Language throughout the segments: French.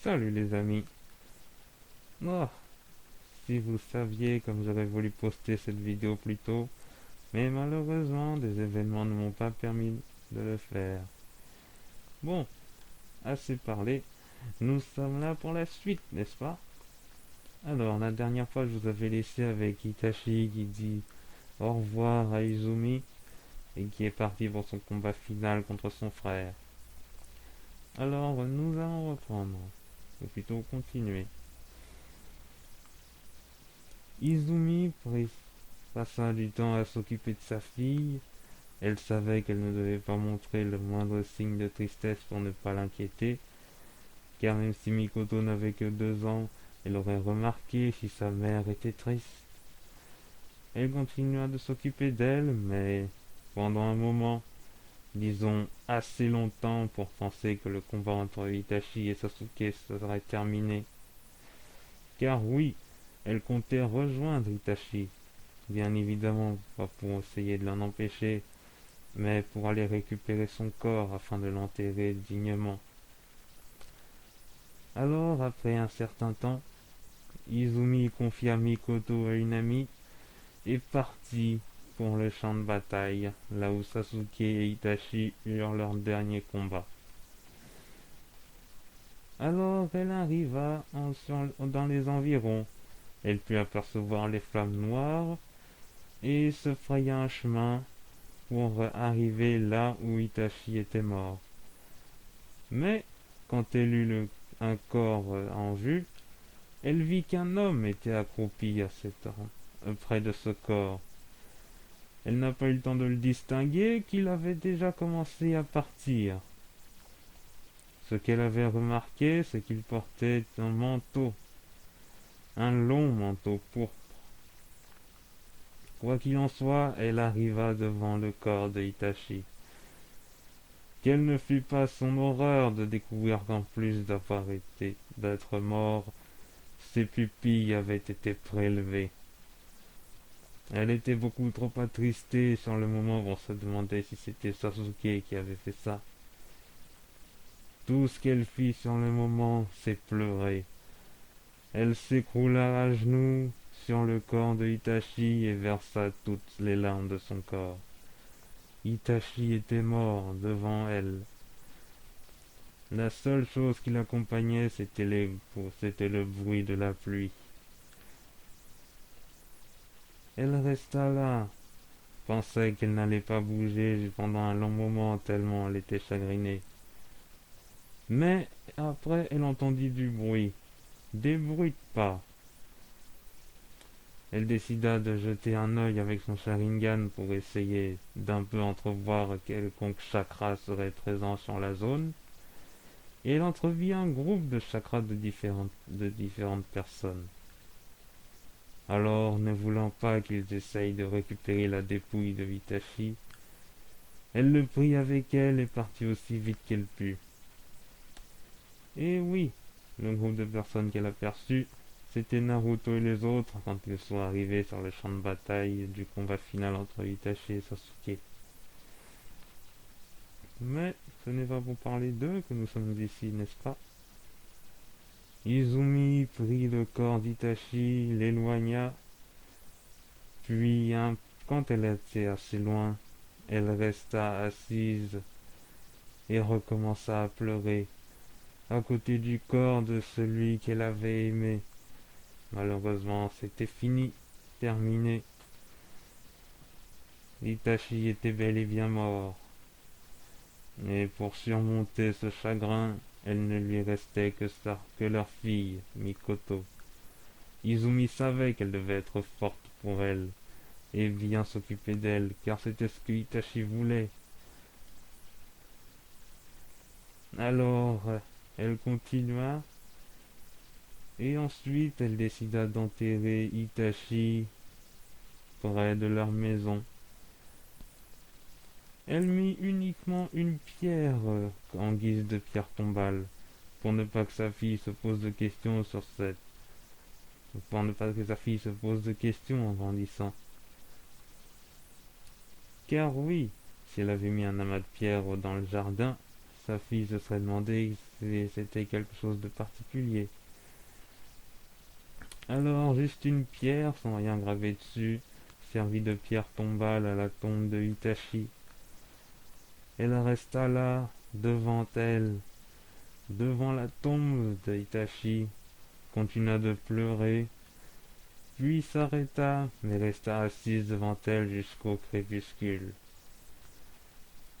Salut les amis. Oh, si vous saviez comme j'aurais voulu poster cette vidéo plus tôt, mais malheureusement des événements ne m'ont pas permis de le faire. Bon, assez parlé, nous sommes là pour la suite, n'est-ce pas? Alors, la dernière fois je vous avais laissé avec Itachi qui dit au revoir à Izumi et qui est parti pour son combat final contre son frère. Alors, nous allons reprendre, ou plutôt continuer. Izumi passa du temps à s'occuper de sa fille. Elle savait qu'elle ne devait pas montrer le moindre signe de tristesse pour ne pas l'inquiéter, car même si Mikoto n'avait que 2 ans, elle aurait remarqué si sa mère était triste. Elle continua de s'occuper d'elle, mais pendant un moment, disons assez longtemps pour penser que le combat entre Itachi et Sasuke serait terminé. Car oui, elle comptait rejoindre Itachi, bien évidemment pas pour essayer de l'en empêcher, mais pour aller récupérer son corps afin de l'enterrer dignement. Alors, après un certain temps, Izumi confia Mikoto à une amie et partit pour le champ de bataille, là où Sasuke et Itachi eurent leur dernier combat. Alors elle arriva dans les environs. Elle put apercevoir les flammes noires et se fraya un chemin pour arriver là où Itachi était mort. Mais quand elle eut un corps en vue, elle vit qu'un homme était accroupi près de ce corps. Elle n'a pas eu le temps de le distinguer qu'il avait déjà commencé à partir. Ce qu'elle avait remarqué, c'est qu'il portait un manteau, un long manteau pourpre. Quoi qu'il en soit, elle arriva devant le corps de Itachi. Quelle ne fut pas son horreur de découvrir qu'en plus d'être mort, ses pupilles avaient été prélevées. Elle était beaucoup trop attristée sur le moment pour se demander si c'était Sasuke qui avait fait ça. Tout ce qu'elle fit sur le moment, c'est pleurer. Elle s'écroula à genoux sur le corps de Itachi et versa toutes les larmes de son corps. Itachi était mort devant elle. La seule chose qui l'accompagnait, c'était le bruit de la pluie. Elle resta là, pensait qu'elle n'allait pas bouger pendant un long moment tellement elle était chagrinée. Mais après, elle entendit du bruit, des bruits de pas. Elle décida de jeter un œil avec son Sharingan pour essayer d'un peu entrevoir quelconque chakra serait présent sur la zone, et elle entrevit un groupe de chakras de différentes personnes. Alors, ne voulant pas qu'ils essayent de récupérer la dépouille de Itachi, elle le prit avec elle et partit aussi vite qu'elle put. Et oui, le groupe de personnes qu'elle aperçut, c'était Naruto et les autres quand ils sont arrivés sur le champ de bataille du combat final entre Itachi et Sasuke. Mais ce n'est pas pour parler d'eux que nous sommes ici, n'est-ce pas? Izumi prit le corps d'Itachi, l'éloigna, puis quand elle était assez loin, elle resta assise et recommença à pleurer, à côté du corps de celui qu'elle avait aimé. Malheureusement, c'était fini, terminé. Itachi était bel et bien mort. Et pour surmonter ce chagrin, elle ne lui restait que ça, que leur fille, Mikoto. Izumi savait qu'elle devait être forte pour elle, et bien s'occuper d'elle, car c'était ce que Itachi voulait. Alors, elle continua, et ensuite elle décida d'enterrer Itachi près de leur maison. Elle mit uniquement une pierre en guise de pierre tombale, pour ne pas que sa fille se pose de questions pour ne pas que sa fille se pose de questions en grandissant. Car oui, si elle avait mis un amas de pierres dans le jardin, sa fille se serait demandé si c'était quelque chose de particulier. Alors, juste une pierre, sans rien graver dessus, servit de pierre tombale à la tombe de Itachi. Elle resta là, devant elle, devant la tombe de Itachi, continua de pleurer, puis s'arrêta, mais resta assise devant elle jusqu'au crépuscule.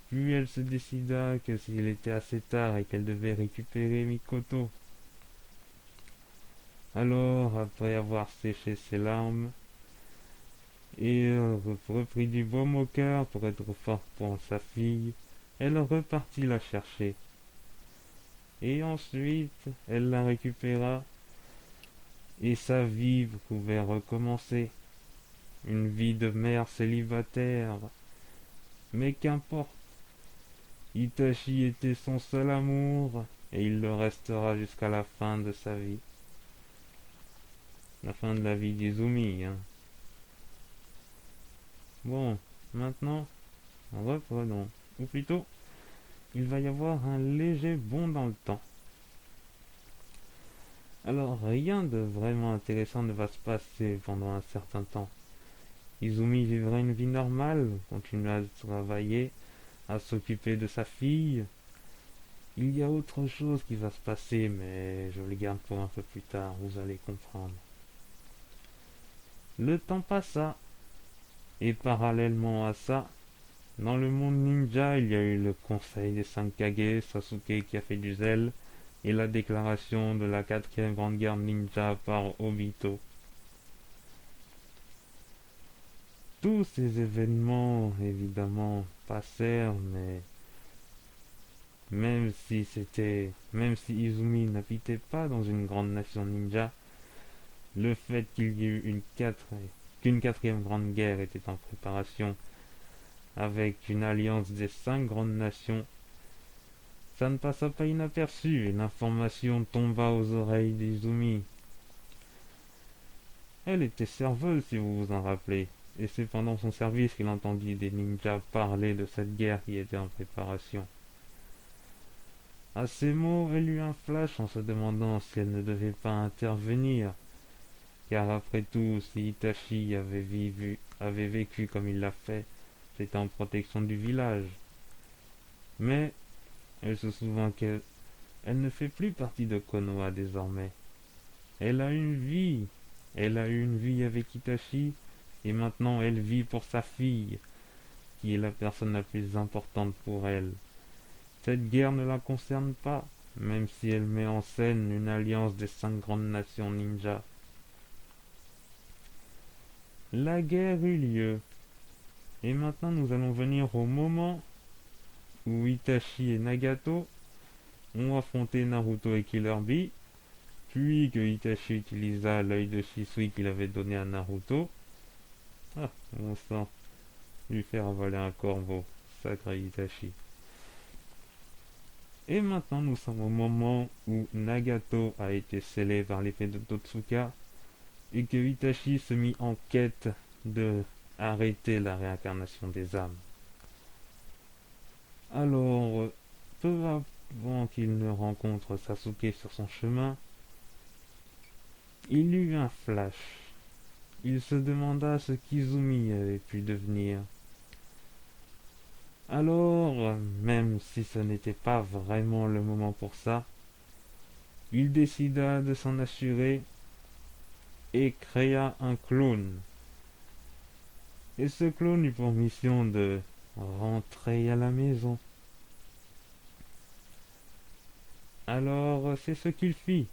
Puis elle se décida que s'il était assez tard et qu'elle devait récupérer Mikoto. Alors, après avoir séché ses larmes, et reprit du baume au cœur pour être forte pour sa fille, elle repartit la chercher. Et ensuite, elle la récupéra, et sa vie pouvait recommencer. Une vie de mère célibataire. Mais qu'importe, Itachi était son seul amour, et il le restera jusqu'à la fin de sa vie. La fin de la vie d'Izumi, hein. Bon, maintenant, reprenons. Ou plutôt, il va y avoir un léger bond dans le temps. Alors, rien de vraiment intéressant ne va se passer pendant un certain temps. Izumi vivra une vie normale, continuera à travailler, à s'occuper de sa fille. Il y a autre chose qui va se passer, mais je le garde pour un peu plus tard, vous allez comprendre. Le temps passa, et parallèlement à ça, dans le monde ninja, il y a eu le conseil des 5 Kage, Sasuke qui a fait du zèle, et la déclaration de la 4e grande guerre ninja par Obito. Tous ces événements, évidemment, passèrent, mais même si Izumi n'habitait pas dans une grande nation ninja, le fait qu'il y eut qu'une 4e grande guerre était en préparation, avec une alliance des 5 grandes nations, ça ne passa pas inaperçu et l'information tomba aux oreilles d'Izumi. Elle était serveuse, si vous vous en rappelez, et c'est pendant son service qu'il entendit des ninjas parler de cette guerre qui était en préparation. À ces mots, elle eut un flash en se demandant si elle ne devait pas intervenir, car après tout, si Itachi avait vécu comme il l'a fait, c'était en protection du village. Mais elle se souvint qu'elle ne fait plus partie de Konoha désormais. Elle a une vie. Elle a eu une vie avec Itachi, et maintenant elle vit pour sa fille, qui est la personne la plus importante pour elle. Cette guerre ne la concerne pas, même si elle met en scène une alliance des 5 grandes nations ninja. La guerre eut lieu, et maintenant nous allons venir au moment où Itachi et Nagato ont affronté Naruto et Killer Bee, puis que Itachi utilisa l'œil de Shisui qu'il avait donné à Naruto. Ah, bon sang, lui faire avaler un corbeau, sacré Itachi. Et maintenant nous sommes au moment où Nagato a été scellé par l'épée de Totsuka, et que Itachi se mit en quête de arrêter la réincarnation des âmes. Alors, peu avant qu'il ne rencontre Sasuke sur son chemin, il eut un flash. Il se demanda ce qu'Izumi avait pu devenir. Alors, même si ce n'était pas vraiment le moment pour ça, il décida de s'en assurer et créa un clone. Et ce clone eut pour mission de rentrer à la maison. Alors, c'est ce qu'il fit.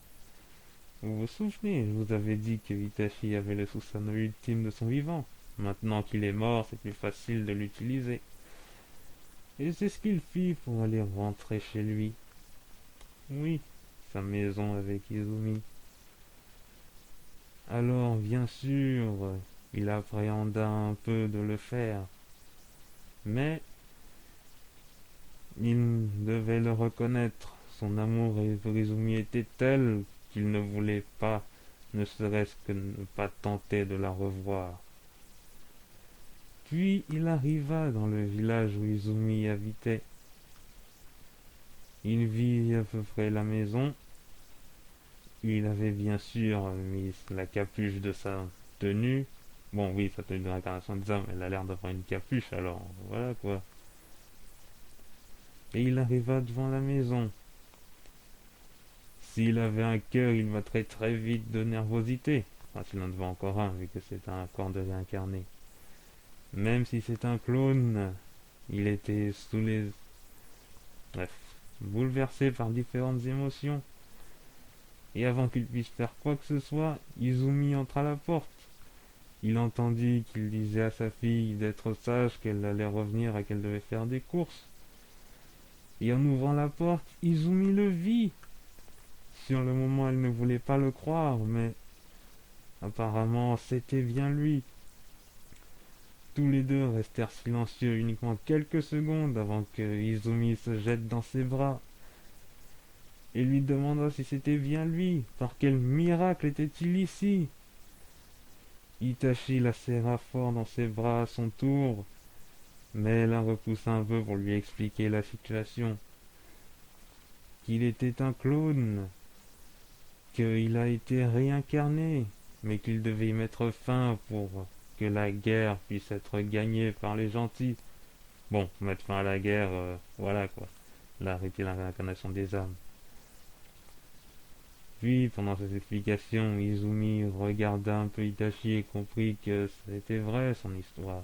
Vous vous souvenez, je vous avais dit que Itachi avait le Susanoo ultime de son vivant. Maintenant qu'il est mort, c'est plus facile de l'utiliser. Et c'est ce qu'il fit pour aller rentrer chez lui. Oui, sa maison avec Izumi. Alors, bien sûr, il appréhenda un peu de le faire. Mais il devait le reconnaître. Son amour pour Izumi était tel qu'il ne voulait pas, ne serait-ce que ne pas tenter de la revoir. Puis il arriva dans le village où Izumi habitait. Il vit à peu près la maison. Il avait bien sûr mis la capuche de sa tenue. Bon, oui, sa tenue de l'incarnation des âmes, elle a l'air d'avoir une capuche, alors voilà quoi. Et il arriva devant la maison. S'il avait un cœur, il mettrait très vite de nervosité. Enfin, s'il en devait encore un, vu que c'est un corps de réincarné. Même si c'est un clone, il était sous les... Bref, bouleversé par différentes émotions. Et avant qu'il puisse faire quoi que ce soit, Izumi entra à la porte. Il entendit qu'il disait à sa fille d'être sage, qu'elle allait revenir et qu'elle devait faire des courses. Et en ouvrant la porte, Izumi le vit. Sur le moment, elle ne voulait pas le croire, mais apparemment, c'était bien lui. Tous les deux restèrent silencieux uniquement quelques secondes avant que Izumi se jette dans ses bras et lui demanda si c'était bien lui. Par quel miracle était-il ici? Itachi la serra fort dans ses bras à son tour, mais la repoussa un peu pour lui expliquer la situation. Qu'il était un clone, qu'il a été réincarné, mais qu'il devait y mettre fin pour que la guerre puisse être gagnée par les gentils. Bon, mettre fin à la guerre, voilà quoi. L'arrêter la réincarnation des âmes. Puis, pendant cette explication, Izumi regarda un peu Itachi et comprit que c'était vrai son histoire.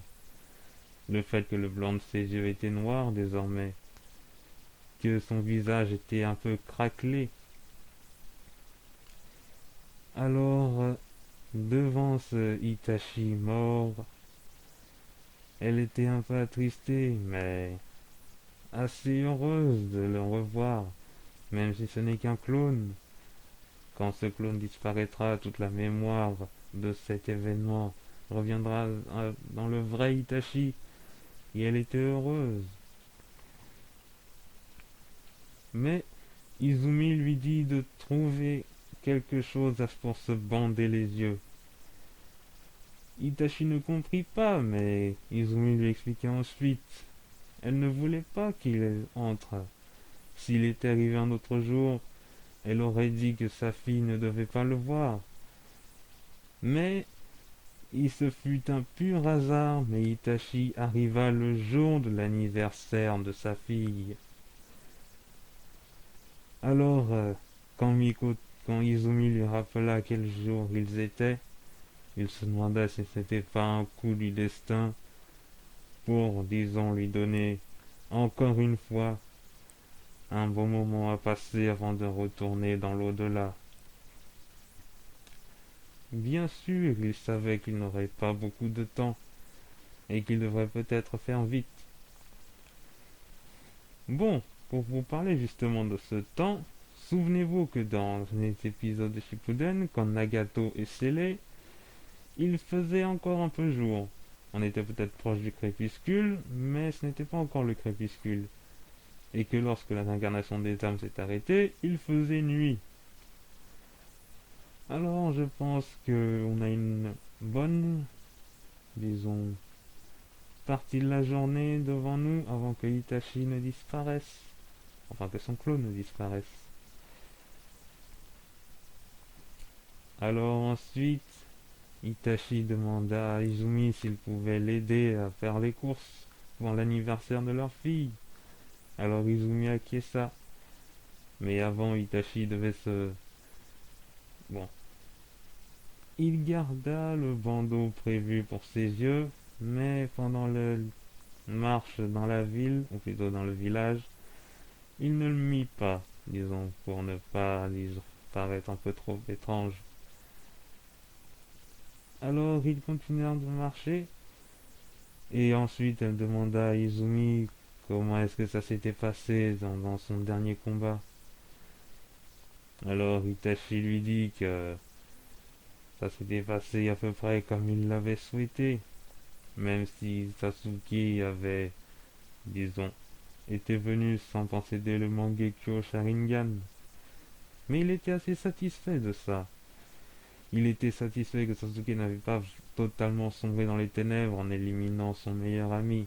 Le fait que le blanc de ses yeux était noir désormais, que son visage était un peu craquelé. Alors, devant ce Itachi mort, elle était un peu attristée, mais assez heureuse de le revoir, même si ce n'est qu'un clone. Quand ce clone disparaîtra, toute la mémoire de cet événement reviendra dans le vrai Itachi, et elle était heureuse. Mais Izumi lui dit de trouver quelque chose pour se bander les yeux. Itachi ne comprit pas, mais Izumi lui expliqua ensuite. Elle ne voulait pas qu'il entre. S'il était arrivé un autre jour, elle aurait dit que sa fille ne devait pas le voir. Mais il se fut un pur hasard, mais Itachi arriva le jour de l'anniversaire de sa fille. Alors, quand Izumi lui rappela quel jour ils étaient, il se demanda si c'était pas un coup du destin pour, disons, lui donner encore une fois un bon moment à passer avant de retourner dans l'au-delà. Bien sûr, il savait qu'il n'aurait pas beaucoup de temps et qu'il devrait peut-être faire vite. Bon, pour vous parler justement de ce temps, souvenez-vous que dans les épisodes de Shippuden, quand Nagato est scellé, il faisait encore un peu jour. On était peut-être proche du crépuscule, mais ce n'était pas encore le crépuscule. Et que lorsque la réincarnation des âmes s'est arrêtée, il faisait nuit. Alors je pense qu'on a une bonne, disons, partie de la journée devant nous avant que Itachi ne disparaisse. Enfin que son clone ne disparaisse. Alors ensuite, Itachi demanda à Izumi s'il pouvait l'aider à faire les courses pour l'anniversaire de leur fille. Alors Izumi acquiesça. Mais avant, Itachi devait se... Bon. Il garda le bandeau prévu pour ses yeux, mais pendant la marche dans la ville, ou plutôt dans le village, il ne le mit pas, disons, pour ne pas, disons, paraître un peu trop étrange. Alors ils continuèrent de marcher, et ensuite elle demanda à Izumi comment est-ce que ça s'était passé dans son dernier combat. Alors Itachi lui dit que ça s'était passé à peu près comme il l'avait souhaité, même si Sasuke avait, disons, été venu sans posséder le Mangekyo Sharingan. Mais il était assez satisfait de ça. Il était satisfait que Sasuke n'avait pas totalement sombré dans les ténèbres en éliminant son meilleur ami.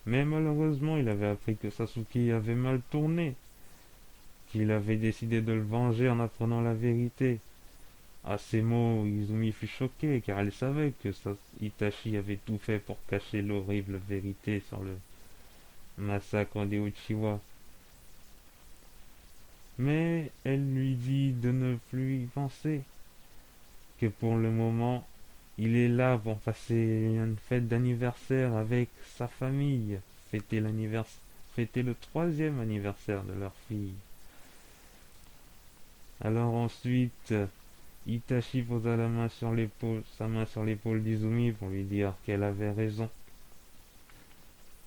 Mais malheureusement, il avait appris que Sasuke avait mal tourné, qu'il avait décidé de le venger en apprenant la vérité. À ces mots, Izumi fut choquée car elle savait que Itachi avait tout fait pour cacher l'horrible vérité sur le massacre des Uchiwa. Mais elle lui dit de ne plus y penser, que pour le moment, il est là pour passer une fête d'anniversaire avec sa famille, fêter le troisième anniversaire de leur fille. Alors ensuite, Itachi posa sa main sur l'épaule d'Izumi pour lui dire qu'elle avait raison.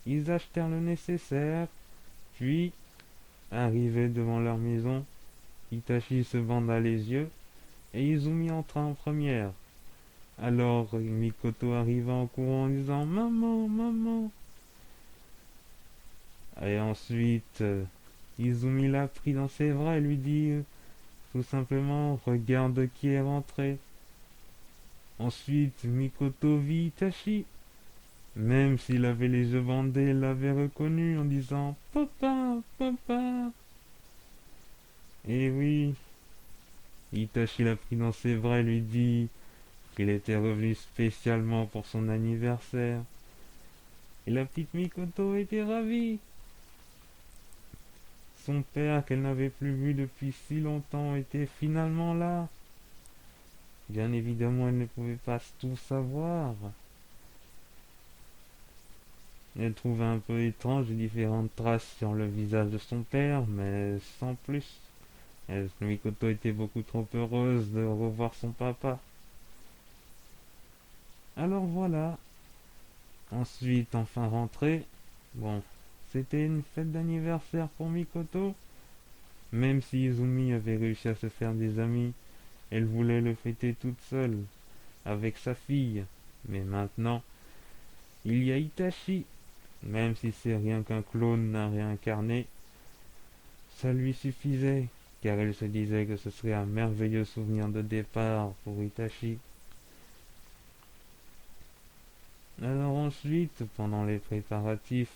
Ils achetèrent le nécessaire, puis, arrivés devant leur maison, Itachi se banda les yeux et Izumi entra en première. Alors Mikoto arriva en courant en disant «Maman, maman!» Et ensuite, Izumi l'a pris dans ses bras et lui dit tout simplement «Regarde qui est rentré!» Ensuite, Mikoto vit Itachi. Même s'il avait les yeux bandés, elle l'avait reconnu en disant «Papa, papa!» Et oui, Itachi l'a pris dans ses bras et lui dit qu'il était revenu spécialement pour son anniversaire. Et la petite Mikoto était ravie. Son père, qu'elle n'avait plus vu depuis si longtemps, était finalement là. Bien évidemment, elle ne pouvait pas tout savoir. Elle trouva un peu étrange les différentes traces sur le visage de son père, mais sans plus. Mikoto était beaucoup trop heureuse de revoir son papa. Alors voilà. Ensuite, enfin rentré. Bon, c'était une fête d'anniversaire pour Mikoto. Même si Izumi avait réussi à se faire des amis, elle voulait le fêter toute seule, avec sa fille. Mais maintenant, il y a Itachi. Même si c'est rien qu'un clone réincarné, ça lui suffisait, car elle se disait que ce serait un merveilleux souvenir de départ pour Itachi. Alors ensuite, pendant les préparatifs,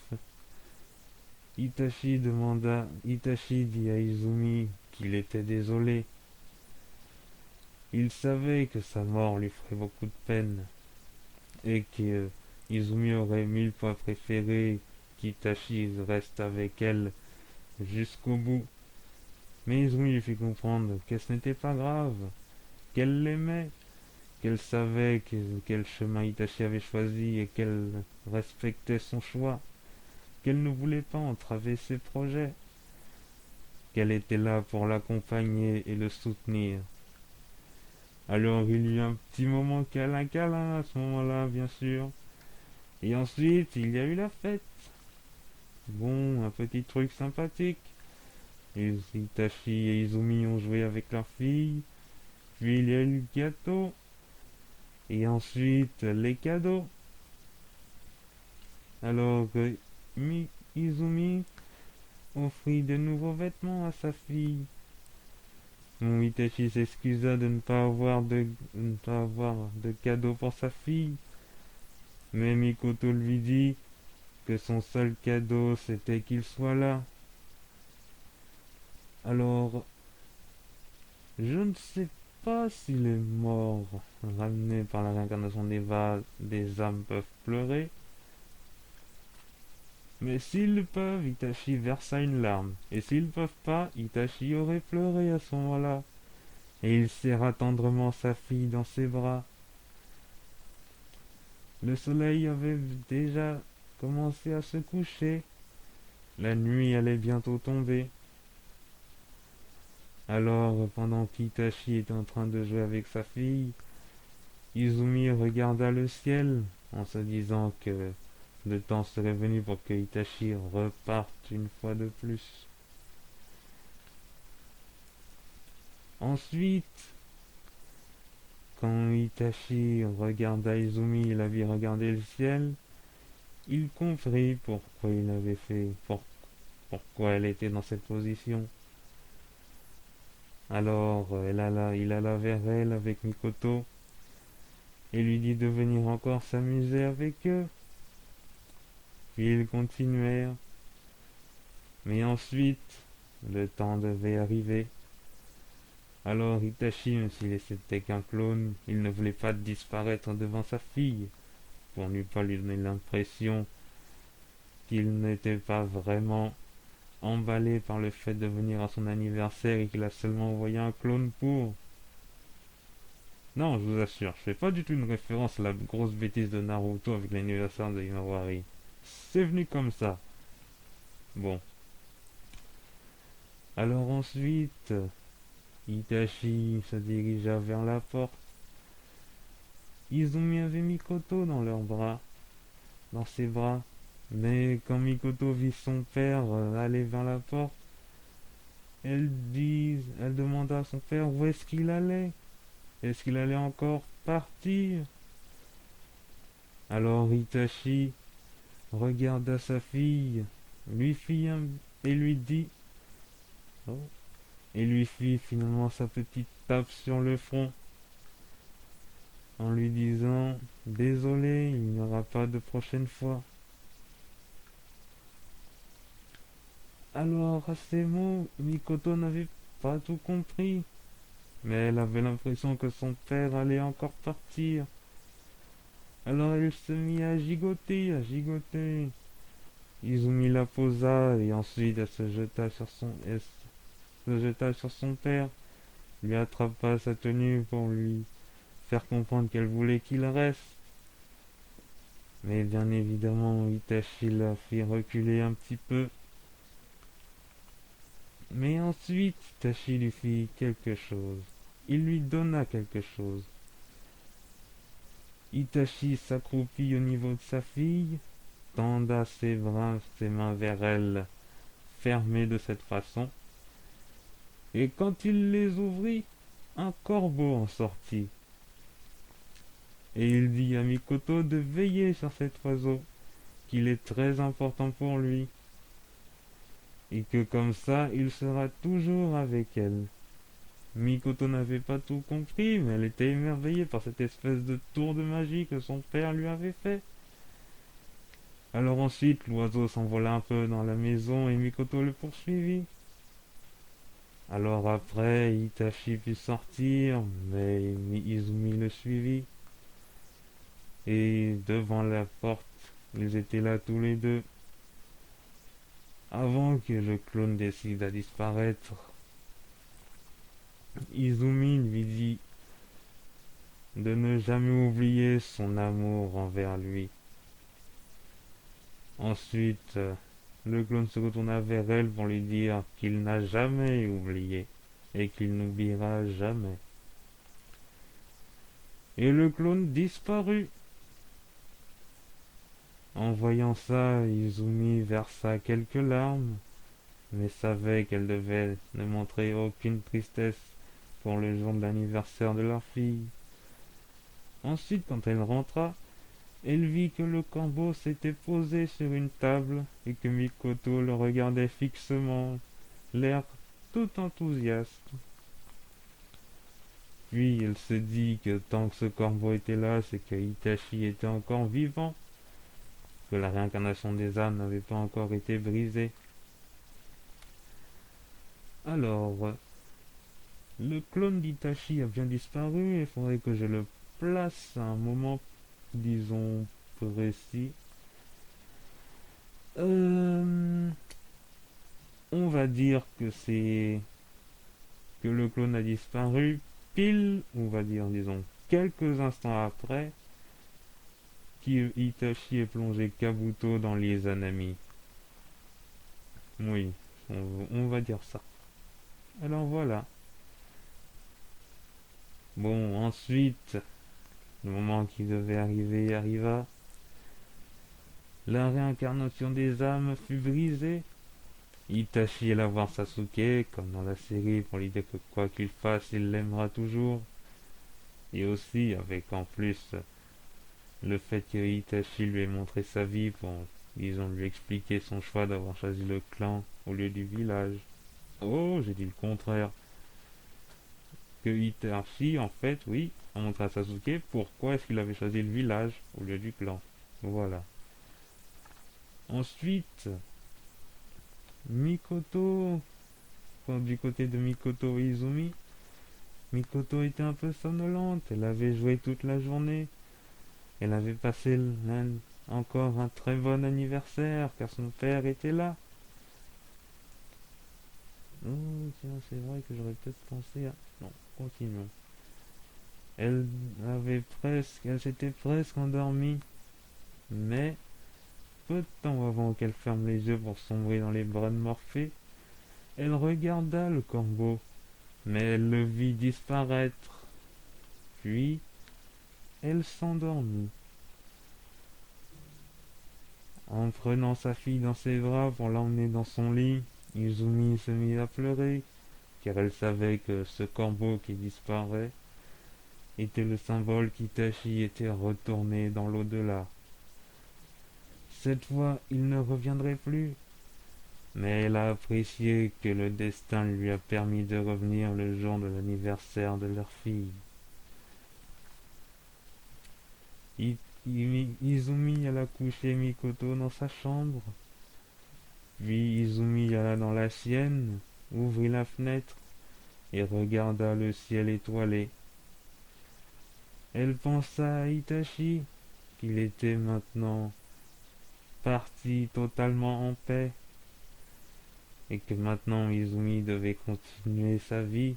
Itachi dit à Izumi qu'il était désolé. Il savait que sa mort lui ferait beaucoup de peine, et que Izumi aurait mille fois préféré qu'Itachi reste avec elle jusqu'au bout. Mais Izumi lui fit comprendre que ce n'était pas grave, qu'elle l'aimait, qu'elle savait quel chemin Itachi avait choisi et qu'elle respectait son choix, qu'elle ne voulait pas entraver ses projets, qu'elle était là pour l'accompagner et le soutenir. Alors il y eut un petit moment câlin à ce moment-là, bien sûr. Et ensuite, il y a eu la fête. Bon, un petit truc sympathique. Itachi et Izumi ont joué avec leur fille. Puis il y a eu le gâteau. Et ensuite, les cadeaux. Alors, Izumi offrit de nouveaux vêtements à sa fille. Mon Itachi s'excusa de ne pas avoir de cadeau pour sa fille. Mais Mikoto lui dit que son seul cadeau c'était qu'il soit là. Alors, je ne sais pas si les morts ramenés par la réincarnation des âmes peuvent pleurer, mais s'ils le peuvent, Itachi versa une larme, et s'ils ne peuvent pas, Itachi aurait pleuré à ce moment-là, et il serra tendrement sa fille dans ses bras. Le soleil avait déjà commencé à se coucher, la nuit allait bientôt tomber. Alors, pendant qu'Itachi était en train de jouer avec sa fille, Izumi regarda le ciel en se disant que le temps serait venu pour que Itachi reparte une fois de plus. Ensuite, quand Itachi regarda Izumi et la vit regarder le ciel, il comprit pourquoi il avait pourquoi elle était dans cette position. Alors, il alla vers elle avec Mikoto et lui dit de venir encore s'amuser avec eux. Puis ils continuèrent. Mais ensuite, le temps devait arriver. Alors Itachi, même s'il était qu'un clone, il ne voulait pas disparaître devant sa fille, pour ne pas lui donner l'impression qu'il n'était pas vraiment emballé par le fait de venir à son anniversaire et qu'il a seulement envoyé un clone pour... Non, je vous assure, je fais pas du tout une référence à la grosse bêtise de Naruto avec l'anniversaire de Himawari. C'est venu comme ça. Bon. Alors ensuite, Itachi se dirigea vers la porte. Izumi avait Mikoto dans leurs bras, dans ses bras. Mais quand Mikoto vit son père aller vers la porte, elle demanda à son père où est-ce qu'il allait. Est-ce qu'il allait encore partir? Alors Itachi regarda sa fille, lui fit et lui dit, oh, et lui fit finalement sa petite tape sur le front, en lui disant, désolé, il n'y aura pas de prochaine fois. Alors à ces mots, Mikoto n'avait pas tout compris, mais elle avait l'impression que son père allait encore partir. Alors elle se mit à gigoter, à gigoter. Izumi la posa et ensuite elle se jeta sur son père, lui attrapa sa tenue pour lui faire comprendre qu'elle voulait qu'il reste. Mais bien évidemment, Itachi la fit reculer un petit peu. Mais ensuite, Itachi lui fit quelque chose. Il lui donna quelque chose. Itachi s'accroupit au niveau de sa fille, tenda ses bras, ses mains vers elle, fermées de cette façon, et quand il les ouvrit, un corbeau en sortit. Et il dit à Mikoto de veiller sur cet oiseau, qu'il est très important pour lui, et que comme ça, il sera toujours avec elle. Mikoto n'avait pas tout compris, mais elle était émerveillée par cette espèce de tour de magie que son père lui avait fait. Alors ensuite, l'oiseau s'envola un peu dans la maison et Mikoto le poursuivit. Alors après, Itachi put sortir, mais Izumi le suivit. Et devant la porte, ils étaient là tous les deux. Avant que le clone décide à disparaître, Izumi lui dit de ne jamais oublier son amour envers lui. Ensuite, le clone se retourna vers elle pour lui dire qu'il n'a jamais oublié et qu'il n'oubliera jamais. Et le clone disparut. En voyant ça, Izumi versa quelques larmes, mais savait qu'elle devait ne montrer aucune tristesse pour le jour de l'anniversaire de leur fille. Ensuite, quand elle rentra, elle vit que le corbeau s'était posé sur une table et que Mikoto le regardait fixement, l'air tout enthousiaste. Puis elle se dit que tant que ce corbeau était là, c'est que Itachi était encore vivant, que la réincarnation des âmes n'avait pas encore été brisée. Alors, le clone d'Itachi a bien disparu, il faudrait que je le place à un moment, disons, précis. On va dire que c'est que le clone a disparu pile, on va dire, disons, quelques instants après qu'Itachi ait plongé Kabuto dans l'Izanami. Oui, on va dire ça. Alors voilà. Bon, ensuite, le moment qui devait arriver arriva. La réincarnation des âmes fut brisée. Itachi alla voir Sasuke, comme dans la série, pour lui dire que quoi qu'il fasse, il l'aimera toujours. Et aussi, avec en plus le fait que Itachi lui ait montré sa vie pour, disons, lui expliquer son choix d'avoir choisi le clan au lieu du village. Oh, j'ai dit le contraire. Que Itachi, en fait, oui, a montré à Sasuke pourquoi est-ce qu'il avait choisi le village au lieu du clan. Voilà. Ensuite, Mikoto, du côté de Mikoto et Izumi, Mikoto était un peu somnolente, elle avait joué toute la journée, elle avait passé encore un très bon anniversaire car son père était là. Oh tiens, c'est vrai que j'aurais peut-être pensé à... Non, continuons. Elle s'était presque endormie, mais peu de temps avant qu'elle ferme les yeux pour sombrer dans les bras de Morphée, elle regarda le corbeau, mais elle le vit disparaître. Puis, elle s'endormit. En prenant sa fille dans ses bras pour l'emmener dans son lit, Izumi se mit à pleurer, car elle savait que ce corbeau qui disparaît était le symbole qu'Itachi était retourné dans l'au-delà. Cette fois, il ne reviendrait plus, mais elle a apprécié que le destin lui a permis de revenir le jour de l'anniversaire de leur fille. Izumi alla coucher Mikoto dans sa chambre, puis Izumi alla dans la sienne, ouvrit la fenêtre et regarda le ciel étoilé. Elle pensa à Itachi, qu'il était maintenant parti totalement en paix, et que maintenant Izumi devait continuer sa vie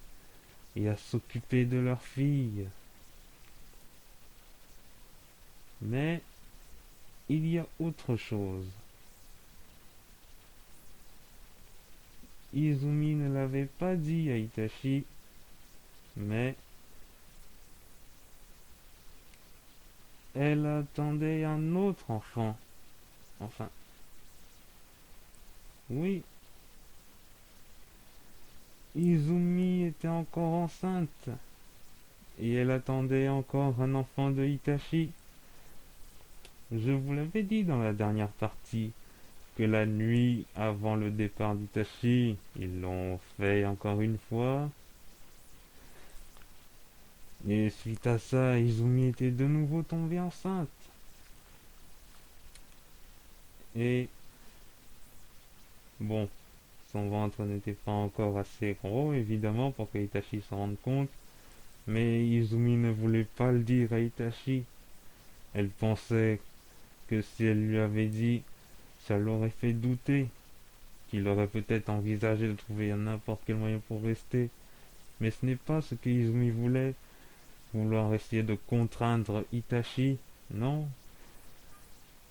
et à s'occuper de leur fille. Mais il y a autre chose. Izumi ne l'avait pas dit à Itachi, mais elle attendait un autre enfant. Enfin, oui, Izumi était encore enceinte, et elle attendait encore un enfant de Itachi. Je vous l'avais dit dans la dernière partie, que la nuit avant le départ d'Itachi, ils l'ont fait encore une fois. Et suite à ça, Izumi était de nouveau tombée enceinte. Et bon, son ventre n'était pas encore assez gros, évidemment, pour que Itachi s'en rende compte. Mais Izumi ne voulait pas le dire à Itachi. Elle pensait que si elle lui avait dit, ça l'aurait fait douter, qu'il aurait peut-être envisagé de trouver n'importe quel moyen pour rester. Mais ce n'est pas ce que Izumi voulait, vouloir essayer de contraindre Itachi. Non,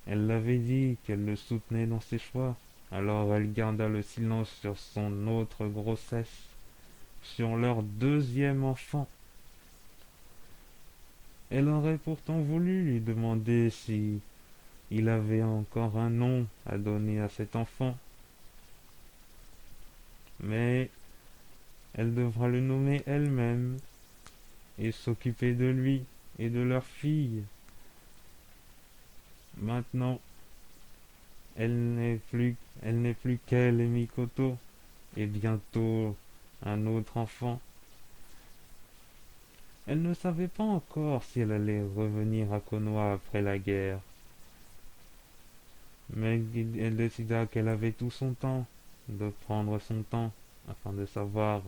elle l'avait dit qu'elle le soutenait dans ses choix. Alors elle garda le silence sur son autre grossesse, sur leur deuxième enfant. Elle aurait pourtant voulu lui demander si il avait encore un nom à donner à cet enfant. Mais elle devra le nommer elle-même et s'occuper de lui et de leur fille. Maintenant, elle n'est plus qu'elle et Mikoto, et bientôt un autre enfant. Elle ne savait pas encore si elle allait revenir à Konoha après la guerre, mais elle décida qu'elle avait tout son temps, de prendre son temps, afin de savoir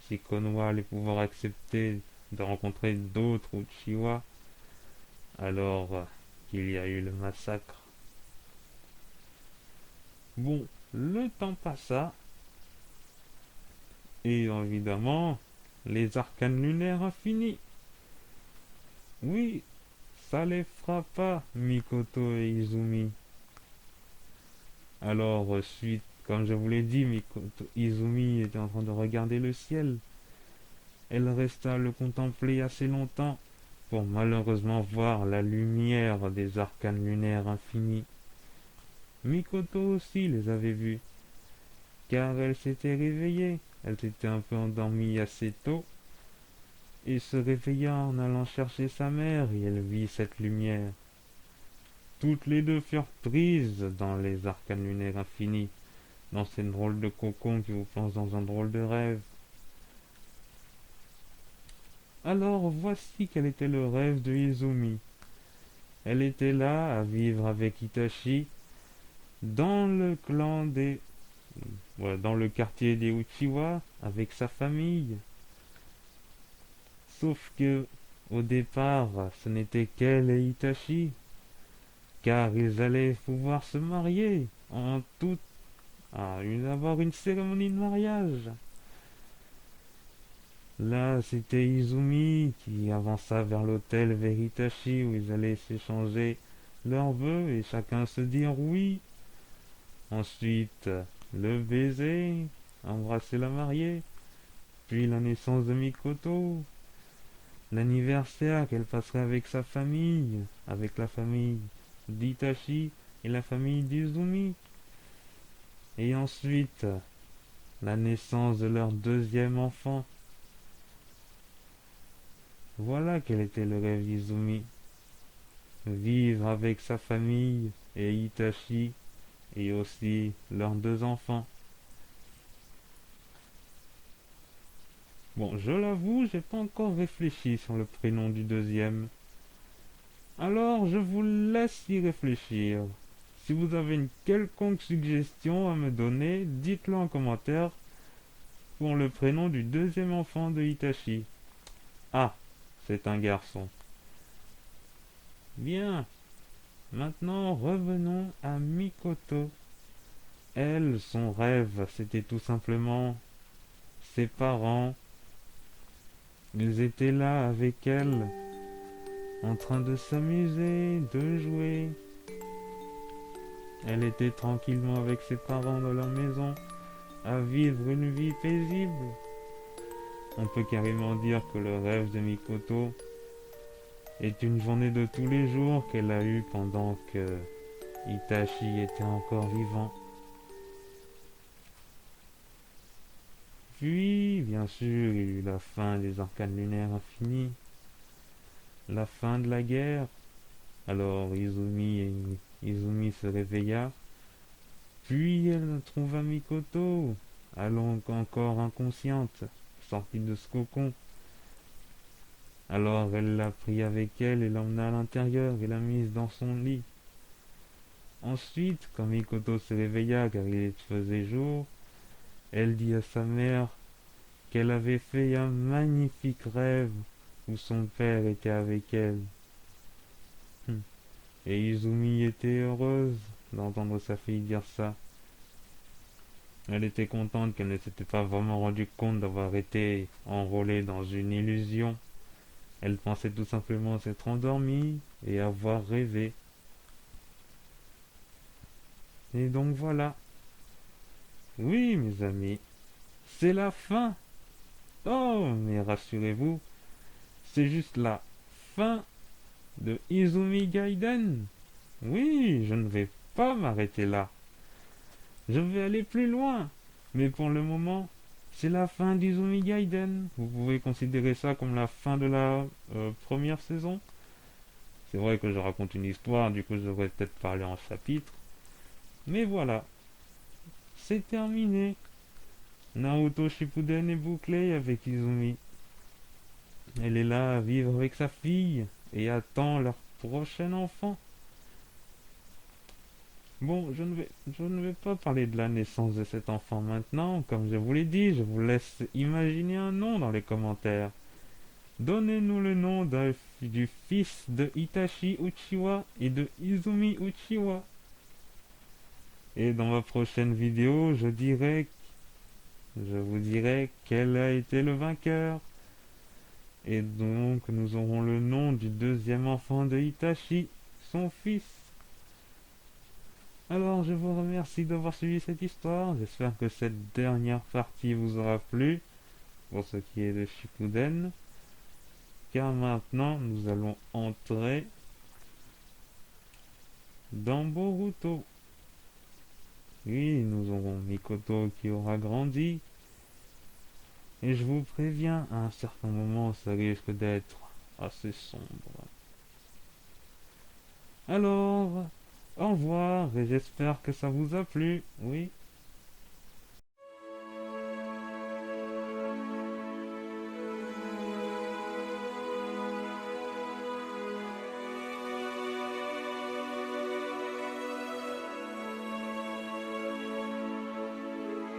si Konoha allait pouvoir accepter de rencontrer d'autres Uchiwa, alors qu'il y a eu le massacre. Bon, le temps passa, et évidemment, les arcanes lunaires infinis. Oui, ça les frappa, Mikoto et Izumi. Alors, suite, comme je vous l'ai dit, Izumi était en train de regarder le ciel. Elle resta à le contempler assez longtemps pour malheureusement voir la lumière des arcanes lunaires infinis. Mikoto aussi les avait vus, car elle s'était réveillée. Elle s'était un peu endormie assez tôt, et se réveilla en allant chercher sa mère, et elle vit cette lumière. Toutes les deux furent prises dans les arcanes lunaires infinis, dans ces drôles de cocons qui vous plongent dans un drôle de rêve. Alors voici quel était le rêve de Izumi. Elle était là, à vivre avec Itachi, dans le clan des... voilà, dans le quartier des Uchiwa avec sa famille. Sauf que, au départ, ce n'était qu'elle et Itachi, car ils allaient pouvoir se marier en toute... avoir une cérémonie de mariage. Là, c'était Izumi qui avança vers l'hôtel vers Itachi où ils allaient s'échanger leurs vœux et chacun se dire oui. Ensuite, le baiser, embrasser la mariée, puis la naissance de Mikoto, l'anniversaire qu'elle passerait avec sa famille, avec la famille d'Itachi et la famille d'Izumi, et ensuite la naissance de leur deuxième enfant. Voilà quel était le rêve d'Izumi. Vivre avec sa famille et Itachi et aussi leurs deux enfants. Bon, je l'avoue, j'ai pas encore réfléchi sur le prénom du deuxième. Alors, je vous laisse y réfléchir. Si vous avez une quelconque suggestion à me donner, dites-le en commentaire pour le prénom du deuxième enfant de Itachi. Ah, c'est un garçon. Bien. Maintenant, revenons à Mikoto. Elle, son rêve, c'était tout simplement ses parents. Ils étaient là avec elle, en train de s'amuser, de jouer. Elle était tranquillement avec ses parents dans leur maison, à vivre une vie paisible. On peut carrément dire que le rêve de Mikoto est une journée de tous les jours qu'elle a eue pendant que Itachi était encore vivant. Puis, bien sûr, il y a eu la fin des arcanes lunaires infinis, la fin de la guerre. Alors Izumi se réveilla, puis elle trouva Mikoto, encore inconsciente, sortie de ce cocon. Alors elle l'a pris avec elle et l'emmena à l'intérieur et l'a mise dans son lit. Ensuite, quand Mikoto se réveilla car il faisait jour, elle dit à sa mère qu'elle avait fait un magnifique rêve où son père était avec elle. Et Izumi était heureuse d'entendre sa fille dire ça. Elle était contente qu'elle ne s'était pas vraiment rendue compte d'avoir été enrôlée dans une illusion. Elle pensait tout simplement s'être endormie et avoir rêvé. Et donc voilà. Oui, mes amis, c'est la fin. Oh, mais rassurez-vous, c'est juste la fin de Izumi Gaiden. Oui, je ne vais pas m'arrêter là. Je vais aller plus loin. Mais pour le moment, c'est la fin d'Izumi Gaiden. Vous pouvez considérer ça comme la fin de la première saison. C'est vrai que je raconte une histoire, du coup je devrais peut-être parler en chapitre. Mais voilà, c'est terminé. Naruto Shippuden est bouclé avec Izumi. Elle est là à vivre avec sa fille et attend leur prochain enfant. Bon, je ne vais pas parler de la naissance de cet enfant maintenant. Comme je vous l'ai dit, je vous laisse imaginer un nom dans les commentaires. Donnez-nous le nom du fils de Itachi Uchiwa et de Izumi Uchiwa. Et dans ma prochaine vidéo, je vous dirai quel a été le vainqueur. Et donc, nous aurons le nom du deuxième enfant de Itachi, son fils. Alors, je vous remercie d'avoir suivi cette histoire. J'espère que cette dernière partie vous aura plu, pour ce qui est de Shippuden. Car maintenant, nous allons entrer dans Boruto. Oui, nous aurons Mikoto qui aura grandi. Et je vous préviens, à un certain moment, ça risque d'être assez sombre. Alors, au revoir et j'espère que ça vous a plu. Oui.